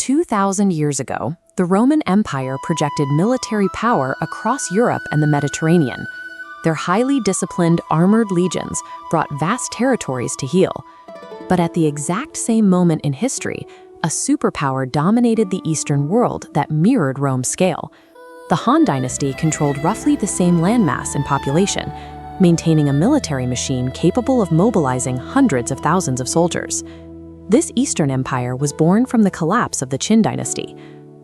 2,000 years ago, the Roman Empire projected military power across Europe and the Mediterranean. Their highly disciplined, armored legions brought vast territories to heal. But at the exact same moment in history, a superpower dominated the Eastern world that mirrored Rome's scale. The Han Dynasty controlled roughly the same landmass and population, maintaining a military machine capable of mobilizing hundreds of thousands of soldiers. This Eastern empire was born from the collapse of the Qin dynasty.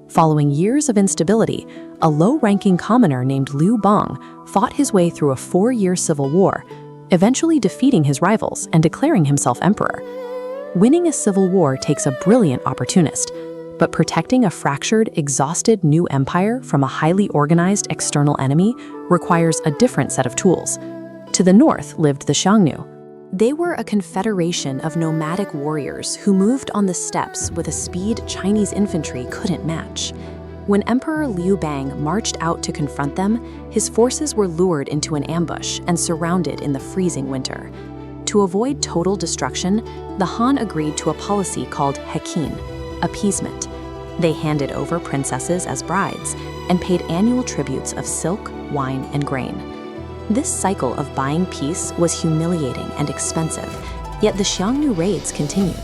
Following years of instability, a low-ranking commoner named Liu Bang fought his way through a 4-year civil war, eventually defeating his rivals and declaring himself emperor. Winning a civil war takes a brilliant opportunist, but protecting a fractured, exhausted new empire from a highly organized external enemy requires a different set of tools. To the north lived the Xiongnu. They were a confederation of nomadic warriors who moved on the steppes with a speed Chinese infantry couldn't match. When Emperor Liu Bang marched out to confront them, his forces were lured into an ambush and surrounded in the freezing winter. To avoid total destruction, the Han agreed to a policy called heqin, appeasement. They handed over princesses as brides and paid annual tributes of silk, wine, and grain. This cycle of buying peace was humiliating and expensive, yet the Xiongnu raids continued.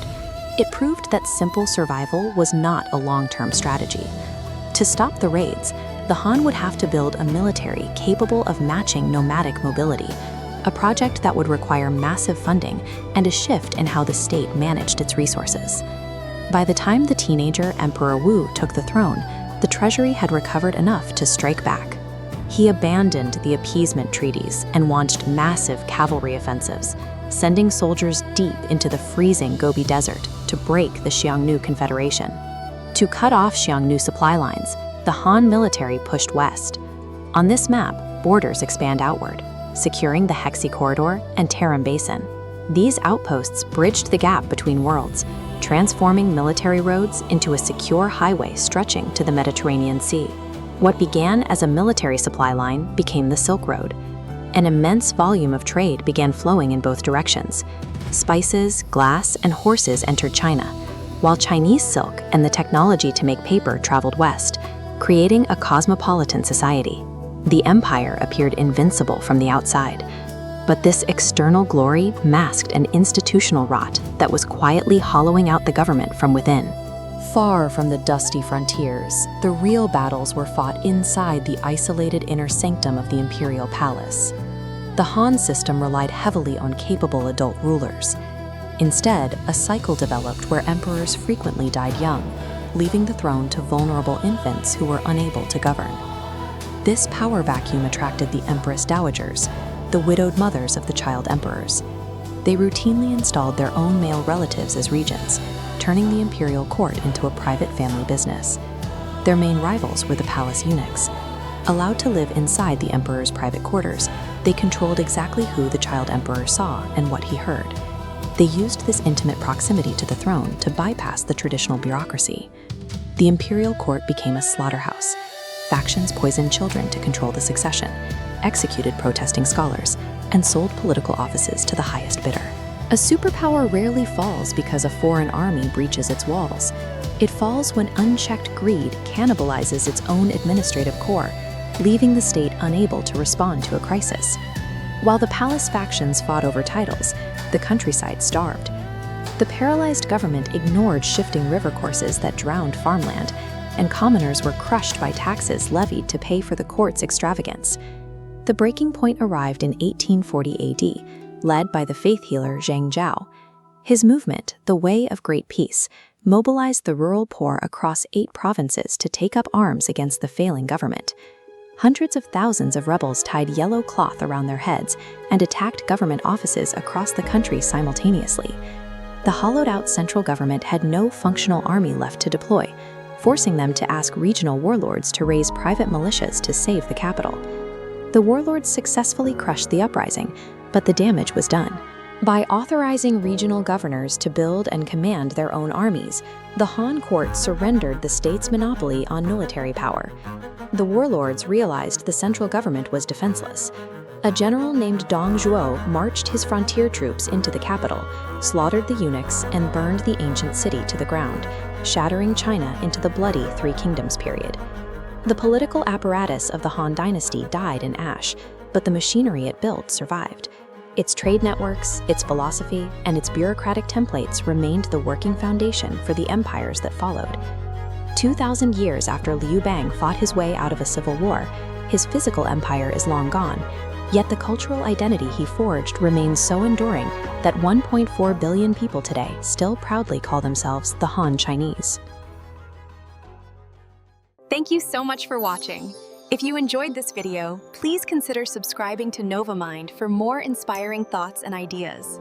It proved that simple survival was not a long-term strategy. To stop the raids, the Han would have to build a military capable of matching nomadic mobility, a project that would require massive funding and a shift in how the state managed its resources. By the time the teenager Emperor Wu took the throne, the treasury had recovered enough to strike back. He abandoned the appeasement treaties and launched massive cavalry offensives, sending soldiers deep into the freezing Gobi Desert to break the Xiongnu Confederation. To cut off Xiongnu supply lines, the Han military pushed west. On this map, borders expand outward, securing the Hexi Corridor and Tarim Basin. These outposts bridged the gap between worlds, transforming military roads into a secure highway stretching to the Mediterranean Sea. What began as a military supply line became the Silk Road. An immense volume of trade began flowing in both directions. Spices, glass, and horses entered China, while Chinese silk and the technology to make paper traveled west, creating a cosmopolitan society. The empire appeared invincible from the outside, but this external glory masked an institutional rot that was quietly hollowing out the government from within. Far from the dusty frontiers, the real battles were fought inside the isolated inner sanctum of the imperial palace. The Han system relied heavily on capable adult rulers. Instead, a cycle developed where emperors frequently died young, leaving the throne to vulnerable infants who were unable to govern. This power vacuum attracted the empress dowagers, the widowed mothers of the child emperors. They routinely installed their own male relatives as regents, turning the imperial court into a private family business. Their main rivals were the palace eunuchs. Allowed to live inside the emperor's private quarters, they controlled exactly who the child emperor saw and what he heard. They used this intimate proximity to the throne to bypass the traditional bureaucracy. The imperial court became a slaughterhouse. Factions poisoned children to control the succession, executed protesting scholars, and sold political offices to the highest bidder. A superpower rarely falls because a foreign army breaches its walls. It falls when unchecked greed cannibalizes its own administrative core, leaving the state unable to respond to a crisis. While the palace factions fought over titles, the countryside starved. The paralyzed government ignored shifting river courses that drowned farmland, and commoners were crushed by taxes levied to pay for the court's extravagance. The breaking point arrived in 1840 AD, led by the faith healer Zhang Zhao. His movement, the Way of Great Peace, mobilized the rural poor across 8 provinces to take up arms against the failing government. Hundreds of thousands of rebels tied yellow cloth around their heads and attacked government offices across the country simultaneously. The hollowed-out central government had no functional army left to deploy, forcing them to ask regional warlords to raise private militias to save the capital. The warlords successfully crushed the uprising, but the damage was done. By authorizing regional governors to build and command their own armies, the Han court surrendered the state's monopoly on military power. The warlords realized the central government was defenseless. A general named Dong Zhuo marched his frontier troops into the capital, slaughtered the eunuchs, and burned the ancient city to the ground, shattering China into the bloody Three Kingdoms period. The political apparatus of the Han Dynasty died in ash, but the machinery it built survived. Its trade networks, its philosophy, and its bureaucratic templates remained the working foundation for the empires that followed. 2,000 years after Liu Bang fought his way out of a civil war, his physical empire is long gone, yet the cultural identity he forged remains so enduring that 1.4 billion people today still proudly call themselves the Han Chinese. Thank you so much for watching. If you enjoyed this video, please consider subscribing to NovaMind for more inspiring thoughts and ideas.